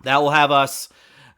that will have us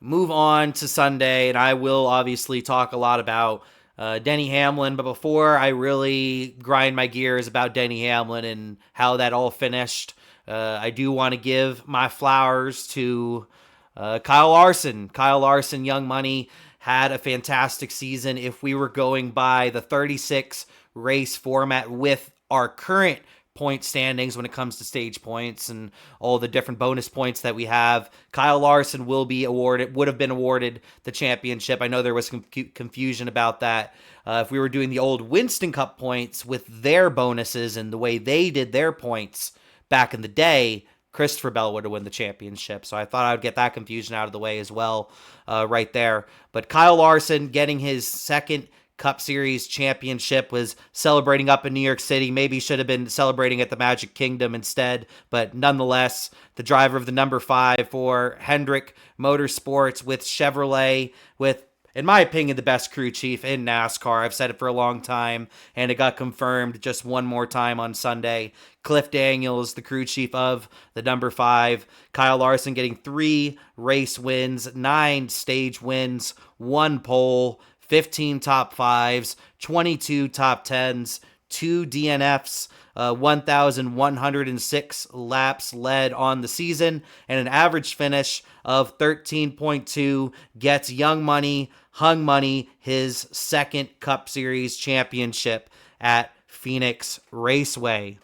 move on to Sunday, and I will obviously talk a lot about Denny Hamlin. But before I really grind my gears about Denny Hamlin and how that all finished, I do want to give my flowers to Kyle Larson. Kyle Larson, Young Money, had a fantastic season. If we were going by the 36 race format with our current point standings when it comes to stage points and all the different bonus points that we have, Kyle Larson would have been awarded the championship. I know there was some confusion about that. If we were doing the old Winston Cup points with their bonuses and the way they did their points back in the day, Christopher Bell would have won the championship. So I thought I would get that confusion out of the way as well right there. But Kyle Larson getting his second Cup Series championship, was celebrating up in New York City. Maybe should have been celebrating at the Magic Kingdom instead, but nonetheless, the driver of the number 5 for Hendrick Motorsports with Chevrolet, with, in my opinion, the best crew chief in NASCAR. I've said it for a long time, and it got confirmed just one more time on Sunday. Cliff Daniels, the crew chief of the number 5. Kyle Larson getting 3 race wins, 9 stage wins, 1 pole, 15 top 5s, 22 top 10s, 2 DNFs, 1,106 laps led on the season, and an average finish of 13.2 gets Young Money, Hung Money, his second Cup Series championship at Phoenix Raceway.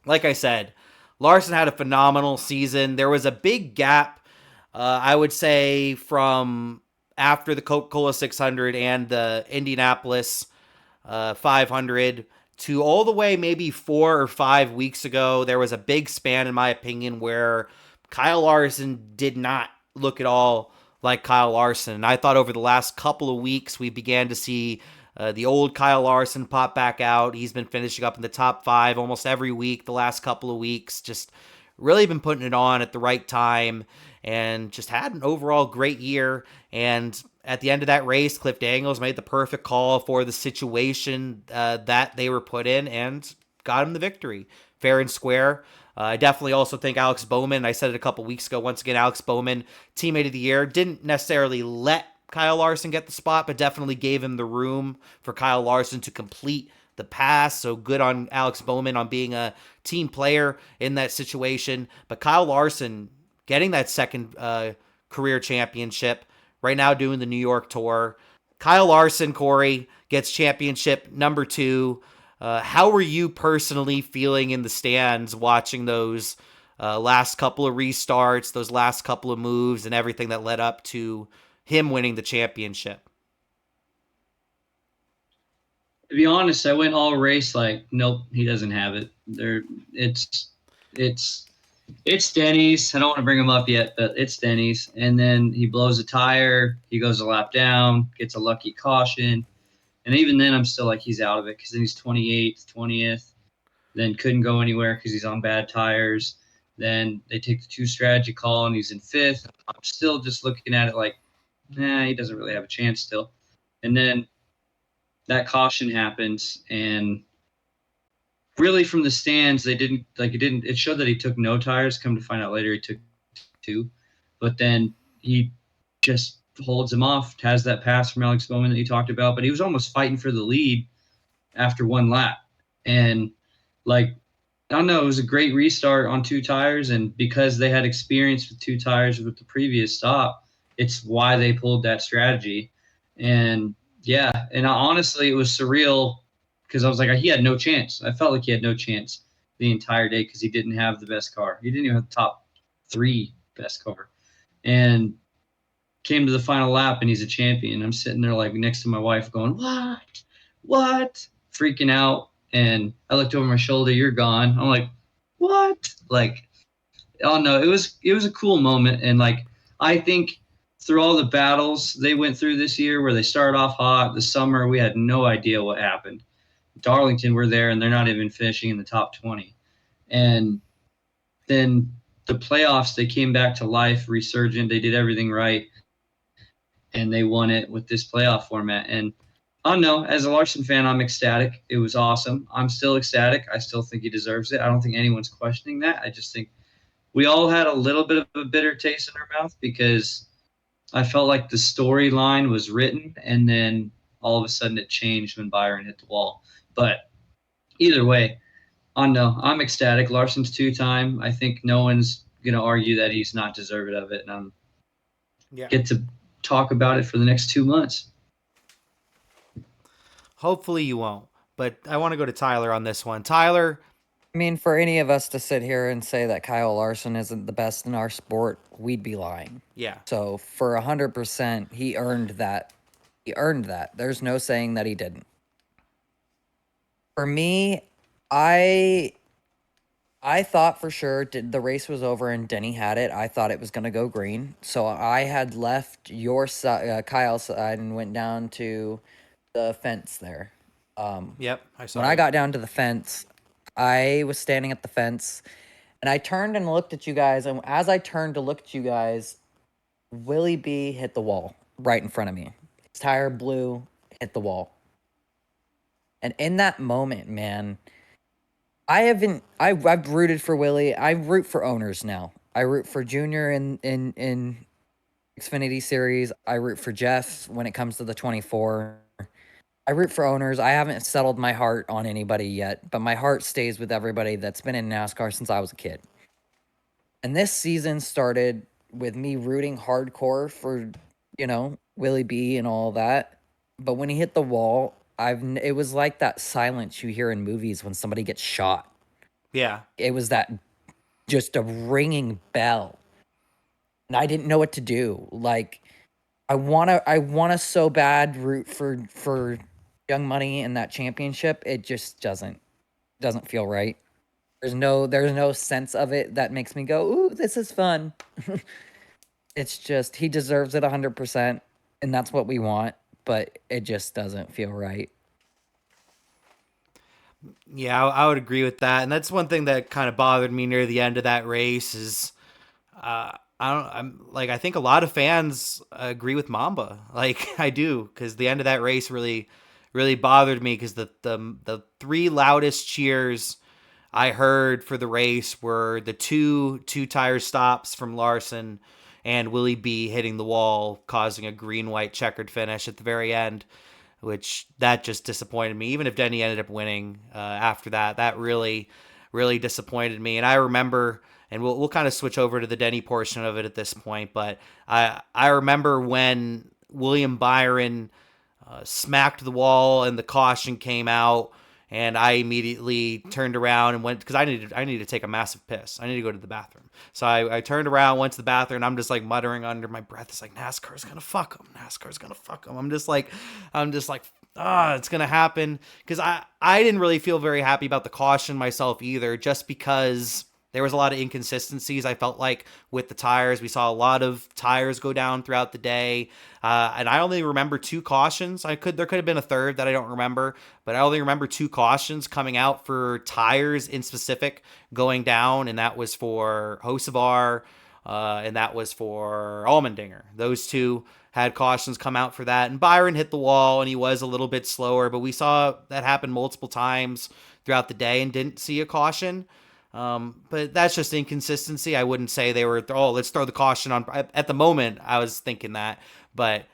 Like I said, Larson had a phenomenal season. There was a big gap, I would say, from after the Coca-Cola 600 and the Indianapolis 500 to all the way maybe 4 or 5 weeks ago. There was a big span, in my opinion, where Kyle Larson did not look at all like Kyle Larson. And I thought over the last couple of weeks, we began to see the old Kyle Larson pop back out. He's been finishing up in the top 5 almost every week the last couple of weeks. Just really been putting it on at the right time and just had an overall great year. And at the end of that race, Cliff Daniels made the perfect call for the situation that they were put in and got him the victory, fair and square. I definitely also think Alex Bowman, I said it a couple weeks ago, once again, Alex Bowman, teammate of the year, didn't necessarily let Kyle Larson get the spot, but definitely gave him the room for Kyle Larson to complete the pass. So good on Alex Bowman on being a team player in that situation. But Kyle Larson getting that second career championship, right now doing the New York tour. Kyle Larson, Cory, gets championship number 2. How were you personally feeling in the stands watching those last couple of restarts, those last couple of moves, and everything that led up to him winning the championship? To be honest, I went all race like, nope, he doesn't have it. It's Denny's. I don't want to bring him up yet, but it's Denny's. And then he blows a tire. He goes a lap down, gets a lucky caution. And even then, I'm still like, he's out of it because then he's 28th, 20th. Then couldn't go anywhere because he's on bad tires. Then they take the 2 strategy call and he's in 5th. I'm still just looking at it like, nah, he doesn't really have a chance still. And then that caution happens, and really from the stands, it showed that he took no tires. Come to find out later, he took 2, but then he just holds him off, has that pass from Alex Bowman that you talked about, but he was almost fighting for the lead after 1 lap. And I don't know, it was a great restart on 2 tires. And because they had experience with 2 tires with the previous stop, it's why they pulled that strategy. And yeah, and honestly, it was surreal because I was like, he had no chance. I felt like he had no chance the entire day because he didn't have the best car. He didn't even have the top 3 best car. And came to the final lap, and he's a champion. I'm sitting there like next to my wife going, what? Freaking out. And I looked over my shoulder, you're gone. I'm like, what? Oh no, it was a cool moment. And I think through all the battles they went through this year where they started off hot, the summer, we had no idea what happened. Darlington were there, and they're not even finishing in the top 20. And then the playoffs, they came back to life, resurgent. They did everything right, and they won it with this playoff format. And I don't know, as a Larson fan, I'm ecstatic. It was awesome. I'm still ecstatic. I still think he deserves it. I don't think anyone's questioning that. I just think we all had a little bit of a bitter taste in our mouth because I felt like the storyline was written and then all of a sudden it changed when Byron hit the wall. But either way, no, I'm ecstatic. Larson's 2-time. I think no one's gonna argue that he's not deserving of it, and I'm Yeah. get to talk about it for the next 2 months. Hopefully you won't. But I want to go to Tyler on this one. Tyler, I mean, for any of us to sit here and say that Kyle Larson isn't the best in our sport, we'd be lying. yeah. So for 100%, he earned that. He earned that. There's no saying that he didn't. For me, I thought for sure the race was over and Denny had it. I thought it was going to go green. So I had left your side, Kyle's side, and went down to the fence there. Yep, I saw When it. I got down to the fence, I was standing at the fence and I turned and looked at you guys. And as I turned to look at you guys, Willie B hit the wall right in front of me. His tire blew, hit the wall. And in that moment, man, I've rooted for Willie. I root for owners now. I root for Junior in Xfinity Series. I root for Jeff when it comes to the 24. I root for owners. I haven't settled my heart on anybody yet, but my heart stays with everybody that's been in NASCAR since I was a kid. And this season started with me rooting hardcore for, Willie B and all that. But when he hit the wall, it was like that silence you hear in movies when somebody gets shot. Yeah. It was that just a ringing bell. And I didn't know what to do. Like I wanna so bad root for Young Money in that championship. It just doesn't feel right. There's no sense of it that makes me go, "Ooh, this is fun." It's just he deserves it 100%, and that's what we want, but it just doesn't feel right. Yeah, I would agree with that. And that's one thing that kind of bothered me near the end of that race is I think a lot of fans agree with Mamba. Like I do, because the end of that race really bothered me because the three loudest cheers I heard for the race were the two tire stops from Larson and Willie B hitting the wall, causing a green-white checkered finish at the very end, which that just disappointed me. Even if Denny ended up winning after that, that really disappointed me. And I remember, and we'll kind of switch over to the Denny portion of it at this point, but I remember when William Byron smacked the wall and the caution came out, and I immediately turned around and went because I needed to take a massive piss. I need to go to the bathroom. So I turned around, went to the bathroom, and I'm just like muttering under my breath. It's like NASCAR's gonna fuck them. NASCAR's gonna fuck them. I'm just like, it's gonna happen because I didn't really feel very happy about the caution myself either, just because there was a lot of inconsistencies. I felt like with the tires, we saw a lot of tires go down throughout the day, and I only remember two cautions. There could have been a third that I don't remember, but I only remember two cautions coming out for tires in specific going down, and that was for Hocevar, and that was for Allmendinger. Those two had cautions come out for that, and Byron hit the wall, and he was a little bit slower, but we saw that happen multiple times throughout the day and didn't see a caution. But that's just inconsistency. I wouldn't say they were, let's throw the caution on. At the moment, I was thinking that, but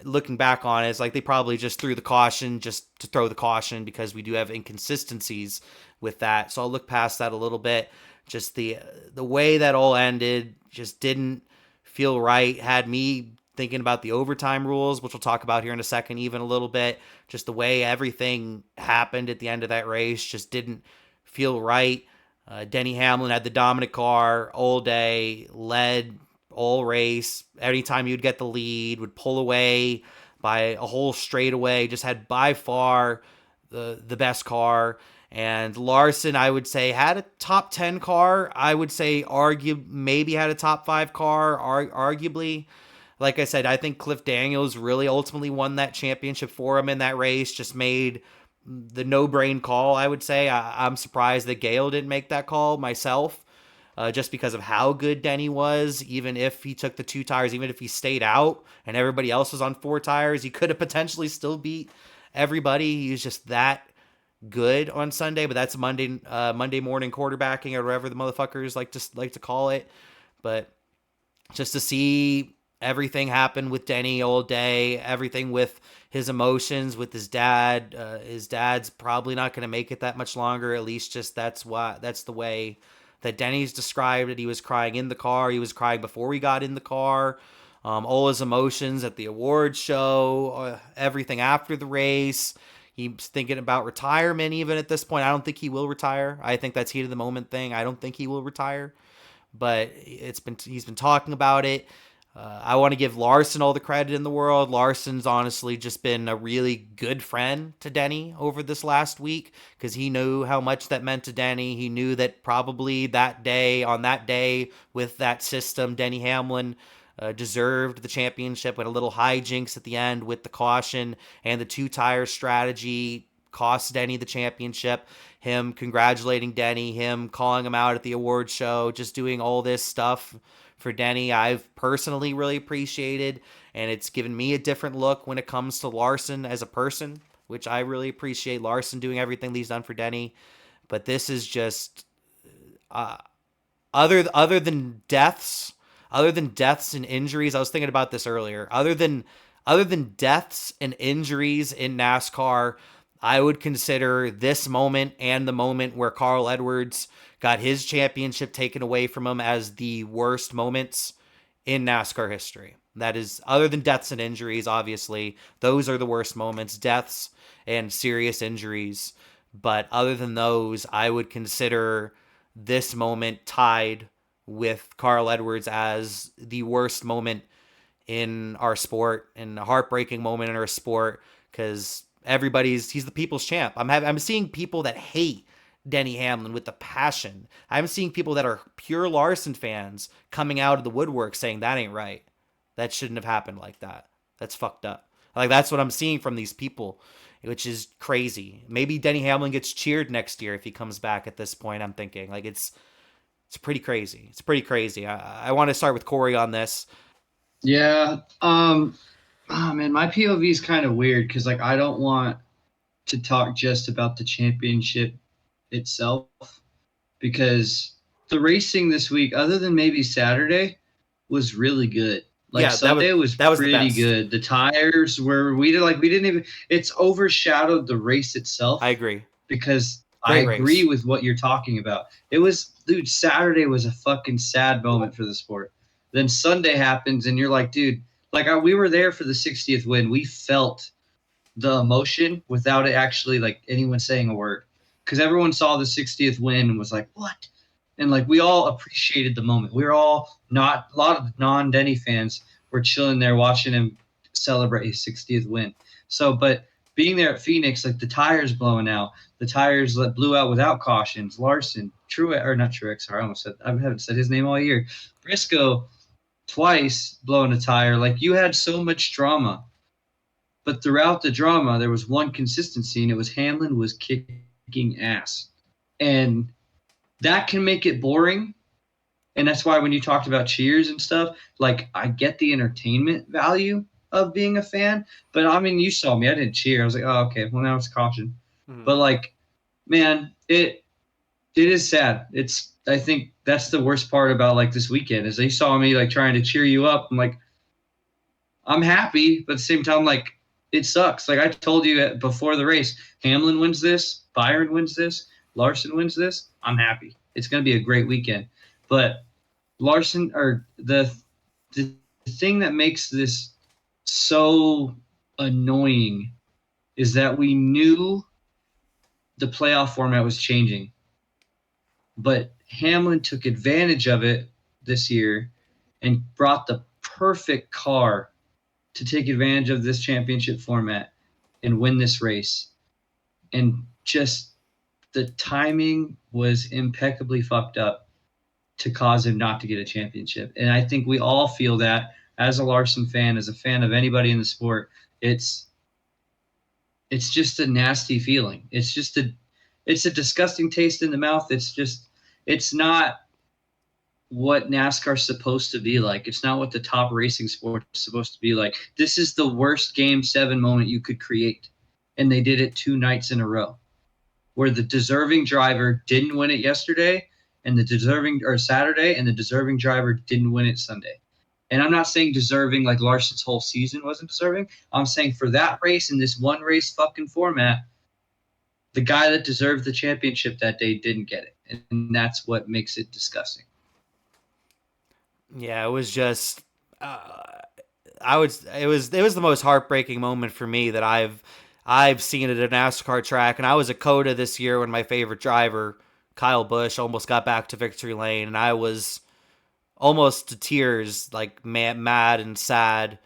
looking back on it, it's like they probably just threw the caution just to throw the caution because we do have inconsistencies with that. So I'll look past that a little bit. Just the way that all ended just didn't feel right. Had me thinking about the overtime rules, which we'll talk about here in a second, even a little bit. Just the way everything happened at the end of that race just didn't feel right. Denny Hamlin had the dominant car all day, led all race. Anytime you'd get the lead, would pull away by a whole straightaway. Just had by far the best car. And Larson, I would say, had a top 10 car. I would say maybe had a top 5 car, arguably. Like I said, I think Cliff Daniels really ultimately won that championship for him in that race. Just made the no-brain call, I would say. I'm surprised that Gale didn't make that call myself, just because of how good Denny was. Even if he took the 2 tires, even if he stayed out and everybody else was on 4 tires, he could have potentially still beat everybody. He was just that good on Sunday, but that's Monday morning quarterbacking or whatever the motherfuckers like to call it. But just to see everything happen with Denny all day, everything with his emotions with his dad. His dad's probably not going to make it that much longer. At least just that's the way that Denny's described it. He was crying in the car. He was crying before we got in the car. All his emotions at the awards show, everything after the race. He's thinking about retirement even at this point. I don't think he will retire. I think that's heat of the moment thing. I don't think he will retire, but he's been talking about it. I want to give Larson all the credit in the world. Larson's honestly just been a really good friend to Denny over this last week because he knew how much that meant to Denny. He knew that probably on that day with that system, Denny Hamlin deserved the championship with a little hijinks at the end with the caution and the two-tire strategy cost Denny the championship. Him congratulating Denny, him calling him out at the award show, just doing all this stuff for Denny, I've personally really appreciated, and it's given me a different look when it comes to Larson as a person, which I really appreciate Larson doing everything he's done for Denny. But this is just other than deaths, and injuries. I was thinking about this earlier. Other than deaths and injuries in NASCAR, I would consider this moment and the moment where Carl Edwards got his championship taken away from him as the worst moments in NASCAR history. That is, other than deaths and injuries, obviously, those are the worst moments, deaths and serious injuries. But other than those, I would consider this moment tied with Carl Edwards as the worst moment in our sport and a heartbreaking moment in our sport because he's the people's champ. I'm seeing people that hate Denny Hamlin with the passion. I'm seeing people that are pure Larson fans coming out of the woodwork saying that ain't right. That shouldn't have happened like that. That's fucked up. Like that's what I'm seeing from these people, which is crazy. Maybe Denny Hamlin gets cheered next year if he comes back at this point. I'm thinking like it's pretty crazy. It's pretty crazy. I want to start with Cory on this. Yeah. Oh man, my POV is kind of weird because like I don't want to talk just about the championship itself because the racing this week, other than maybe Saturday, was really good. Like yeah, Sunday was pretty good. The tires were it's overshadowed the race itself. I agree. Because I agree with what you're talking about. Saturday was a fucking sad moment for the sport. Then Sunday happens and you're like, dude, we were there for the 60th win. We felt the emotion without it actually like anyone saying a word. Because everyone saw the 60th win and was like, what? And like we all appreciated the moment. We were all a lot of non-Denny fans were chilling there watching him celebrate his 60th win. So, but being there at Phoenix, like the tires blowing out, the tires that blew out without cautions, Larson, I haven't said his name all year. Briscoe twice blowing a tire. Like you had so much drama. But throughout the drama, there was one consistency, and it was Hamlin was kicking ass. And that can make it boring. And that's why when you talked about cheers and stuff, like I get the entertainment value of being a fan. But I mean, you saw me. I didn't cheer. I was like, oh, okay. Well, now it's caution. Mm-hmm. But like, man, it is sad. I think that's the worst part about like this weekend is they saw me like trying to cheer you up. I'm like, I'm happy, but at the same time, like, it sucks. Like I told you before the race, Hamlin wins this, Byron wins this, Larson wins this. I'm happy. It's going to be a great weekend. But Larson, or the thing that makes this so annoying is that we knew the playoff format was changing. But Hamlin took advantage of it this year and brought the perfect car to take advantage of this championship format and win this race. And just the timing was impeccably fucked up to cause him not to get a championship. And I think we all feel that as a Larson fan, as a fan of anybody in the sport. It's just a nasty feeling. It's a disgusting taste in the mouth. It's not what NASCAR's supposed to be like. It's not what the top racing sport is supposed to be like. This is the worst Game 7 moment you could create. And they did it 2 nights in a row. where the deserving driver didn't win it yesterday and the deserving or Saturday and the deserving driver didn't win it Sunday. And I'm not saying deserving like Larson's whole season wasn't deserving. I'm saying for that race in this one race fucking format, the guy that deserved the championship that day didn't get it. And that's what makes it disgusting. Yeah, it was just it was the most heartbreaking moment for me that I've seen at a NASCAR track. And I was at COTA this year when my favorite driver, Kyle Busch, almost got back to victory lane, and I was almost to tears, like mad and sad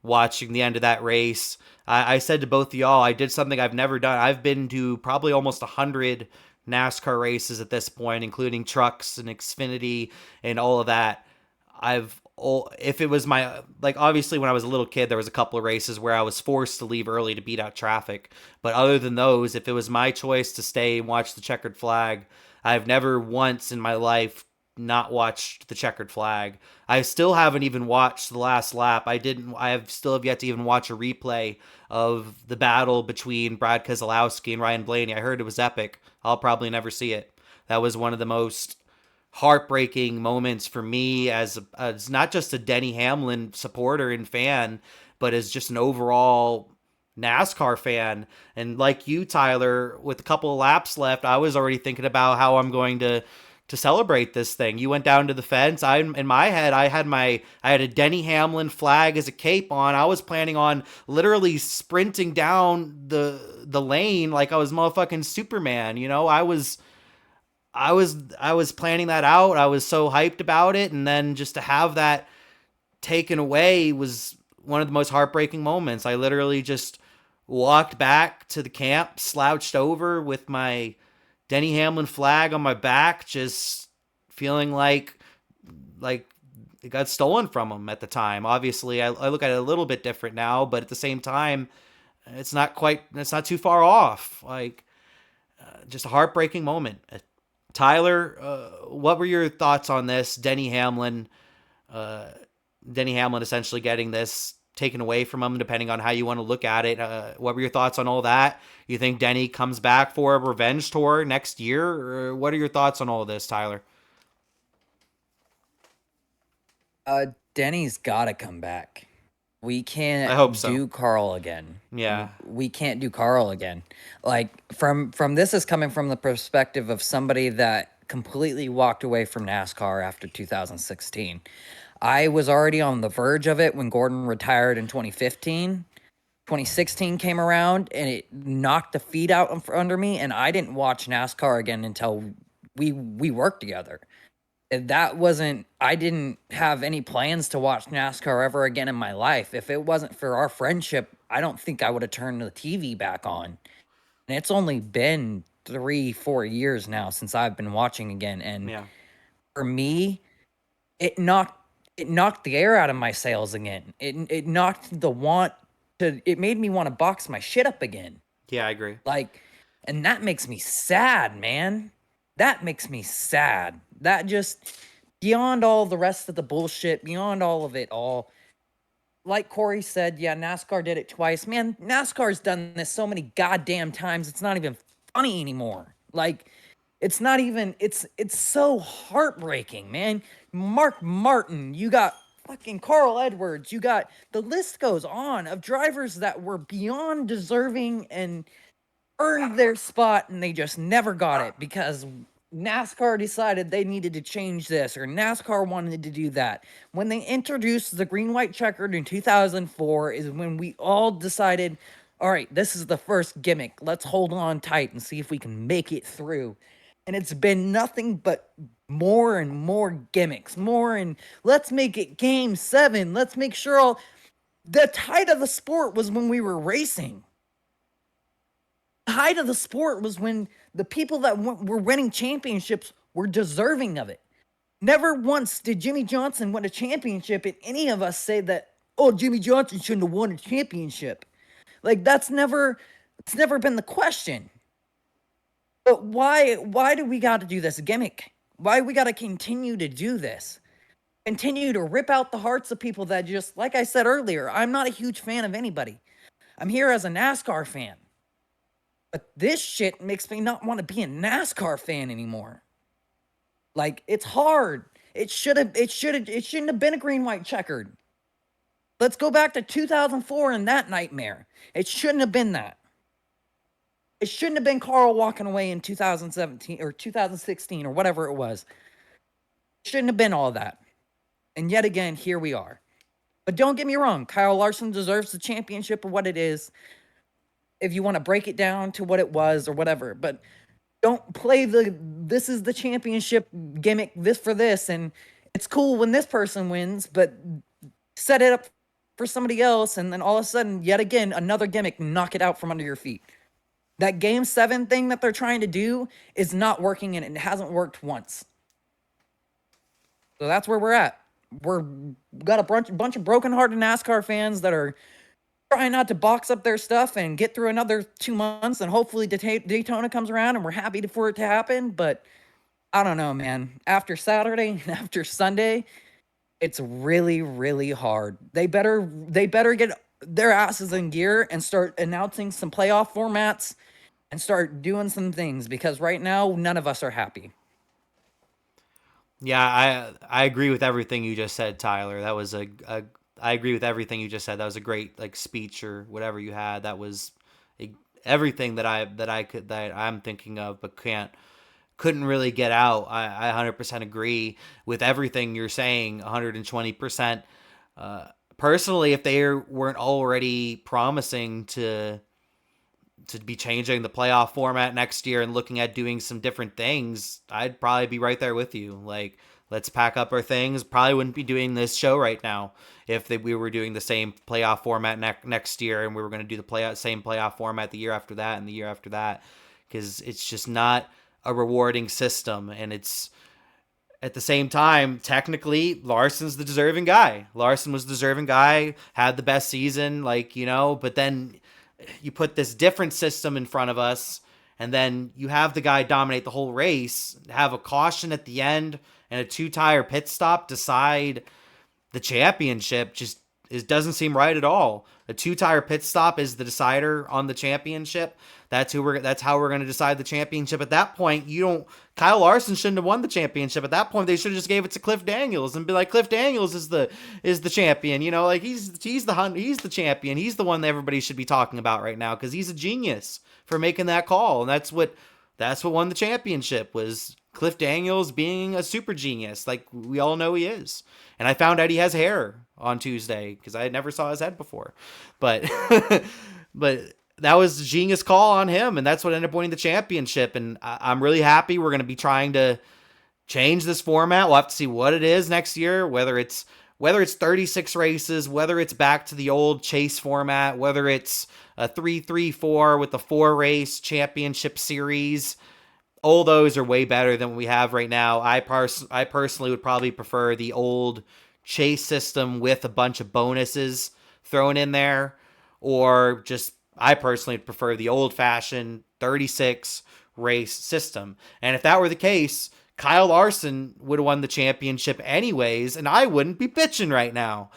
watching the end of that race. I said to both of y'all, I did something I've never done. I've been to probably almost 100 NASCAR races at this point, including trucks and Xfinity and all of that. If it was my, like, obviously when I was a little kid, there was a couple of races where I was forced to leave early to beat out traffic. But other than those, if it was my choice to stay and watch the checkered flag, I've never once in my life not watched the checkered flag. I still haven't even watched the last lap. I still have yet to even watch a replay of the battle between Brad Keselowski and Ryan Blaney. I heard it was epic. I'll probably never see it. That was one of the most heartbreaking moments for me as not just a Denny Hamlin supporter and fan, but as just an overall NASCAR fan. And like you, Tyler, with a couple of laps left, I was already thinking about how I'm going to celebrate this thing. You went down to the fence. In my head, I had a Denny Hamlin flag as a cape on. I was planning on literally sprinting down the lane like I was motherfucking Superman. You know, I was planning that out. I was so hyped about it, and then just to have that taken away was one of the most heartbreaking moments. I literally just walked back to the camp, slouched over with my Denny Hamlin flag on my back, just feeling like it got stolen from him at the time. Obviously, I look at it a little bit different now, but at the same time, it's not too far off. Just a heartbreaking moment. Tyler, what were your thoughts on this? Denny Hamlin essentially getting this taken away from him, depending on how you want to look at it. What were your thoughts on all that? You think Denny comes back for a revenge tour next year? Or what are your thoughts on all of this, Tyler? Denny's got to come back. We can't I hope so. do Carl again. Yeah. We can't do Carl again. Like from this is coming from the perspective of somebody that completely walked away from NASCAR after 2016. I was already on the verge of it when Gordon retired in 2015. 2016 came around and it knocked the feet out from under me, and I didn't watch NASCAR again until we worked together. I didn't have any plans to watch NASCAR ever again in my life. If it wasn't for our friendship, I don't think I would have turned the TV back on. And it's only been 3-4 years now since I've been watching again. And for me, it knocked the air out of my sails again. It knocked it made me want to box my shit up again. Yeah, I agree. And that makes me sad, man. That makes me sad. That just, beyond all the rest of the bullshit, beyond all of it all, like Cory said, yeah, NASCAR did it twice. Man, NASCAR's done this so many goddamn times, it's not even funny anymore. It's not even, it's so heartbreaking, man. Mark Martin, you got fucking Carl Edwards, you got, the list goes on of drivers that were beyond deserving and earned their spot, and they just never got it because NASCAR decided they needed to change this, or NASCAR wanted to do that. When they introduced the green-white checkered in 2004 is when we all decided, all right, this is the first gimmick. Let's hold on tight and see if we can make it through. And it's been nothing but more and more gimmicks, let's make it game 7. Let's make sure the height of the sport was when we were racing. The height of the sport was when the people that were winning championships were deserving of it. Never once did Jimmy Johnson win a championship and any of us say that, oh, Jimmy Johnson shouldn't have won a championship. It's never been the question. But why do we got to do this gimmick? Why we got to continue to do this? Continue to rip out the hearts of people that just, like I said earlier, I'm not a huge fan of anybody. I'm here as a NASCAR fan. But this shit makes me not want to be a NASCAR fan anymore. Like, it's hard. It shouldn't have been a green, white, checkered. Let's go back to 2004 and that nightmare. It shouldn't have been that. It shouldn't have been Carl walking away in 2017 or 2016 or whatever it was. It shouldn't have been all that. And yet again, here we are. But don't get me wrong, Kyle Larson deserves the championship or what it is. If you want to break it down to what it was or whatever, but don't play this is the championship gimmick, this for this, and it's cool when this person wins, but set it up for somebody else, and then all of a sudden, yet again, another gimmick, knock it out from under your feet. That Game 7 thing that they're trying to do is not working, and it hasn't worked once. So that's where we're at. Got a bunch of broken-hearted NASCAR fans that are trying not to box up their stuff and get through another 2 months, and hopefully Daytona comes around, and we're happy for it to happen. But I don't know, man. After Saturday and after Sunday, it's really, really hard. They better get their asses in gear and start announcing some playoff formats and start doing some things, because right now none of us are happy. Yeah, I agree with everything you just said, Tyler. That was I agree with everything you just said. That was a great speech or whatever you had. That was everything that I'm thinking of but couldn't really get out. I 100% agree with everything you're saying, 120%. Personally, if they weren't already promising to be changing the playoff format next year and looking at doing some different things, I'd probably be right there with you. Like, let's pack up our things. Probably wouldn't be doing this show right now if we were doing the same playoff format next year, and we were going to do the same playoff format the year after that and the year after that, because it's just not a rewarding system. And it's, at the same time, technically, Larson's the deserving guy. Larson was the deserving guy, had the best season, but then you put this different system in front of us, and then you have the guy dominate the whole race, have a caution at the end, and a 2-tire pit stop decide the championship. It doesn't seem right at all. A 2-tire pit stop is the decider on the championship. That's how we're going to decide the championship. At that point, Kyle Larson shouldn't have won the championship. At that point, they should have just gave it to Cliff Daniels and be like, Cliff Daniels is the champion. He's the champion. He's the one that everybody should be talking about right now, because he's a genius for making that call. And that's what won the championship, was Cliff Daniels being a super genius, like we all know he is. And I found out he has hair on Tuesday, because I never saw his head before. But that was a genius call on him, and that's what ended up winning the championship. And I'm really happy. We're going to be trying to change this format. We'll have to see what it is next year, whether it's 36 races, whether it's back to the old chase format, whether it's a 3-3-4 with the 4-race championship series. All those are way better than what we have right now. I personally would probably prefer the old chase system with a bunch of bonuses thrown in there, or I personally prefer the old-fashioned 36 race system. And if that were the case, Kyle Larson would have won the championship anyways, and I wouldn't be bitching right now.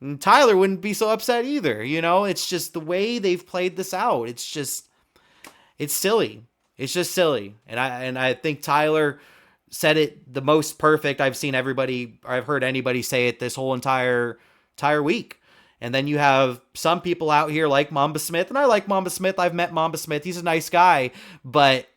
And Tyler wouldn't be so upset either. It's just the way they've played this out. It's silly. It's just silly. And I think Tyler said it the most perfect I've heard anybody say it this whole entire week. And then you have some people out here like Mamba Smith, and I like Mamba Smith. I've met Mamba Smith. He's a nice guy, but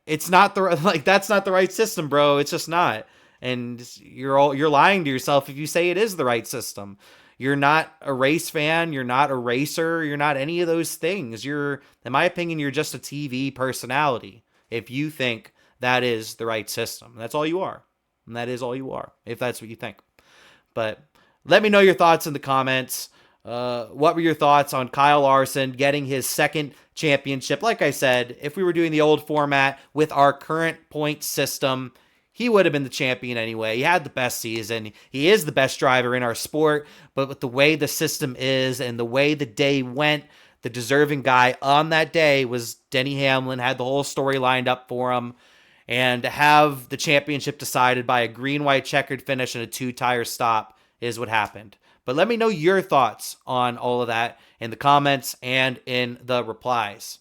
it's not that's not the right system, bro. It's just not. And you're lying to yourself if you say it is the right system. You're not a race fan. You're not a racer. You're not any of those things. In my opinion, you're just a TV personality if you think that is the right system. That's all you are. And that is all you are, if that's what you think. But let me know your thoughts in the comments. What were your thoughts on Kyle Larson getting his second championship? Like I said, if we were doing the old format with our current point system, he would have been the champion anyway. He had the best season. He is the best driver in our sport. But with the way the system is and the way the day went, the deserving guy on that day was Denny Hamlin. Had the whole story lined up for him. And to have the championship decided by a green-white checkered finish and a 2-tire stop is what happened. But let me know your thoughts on all of that in the comments and in the replies.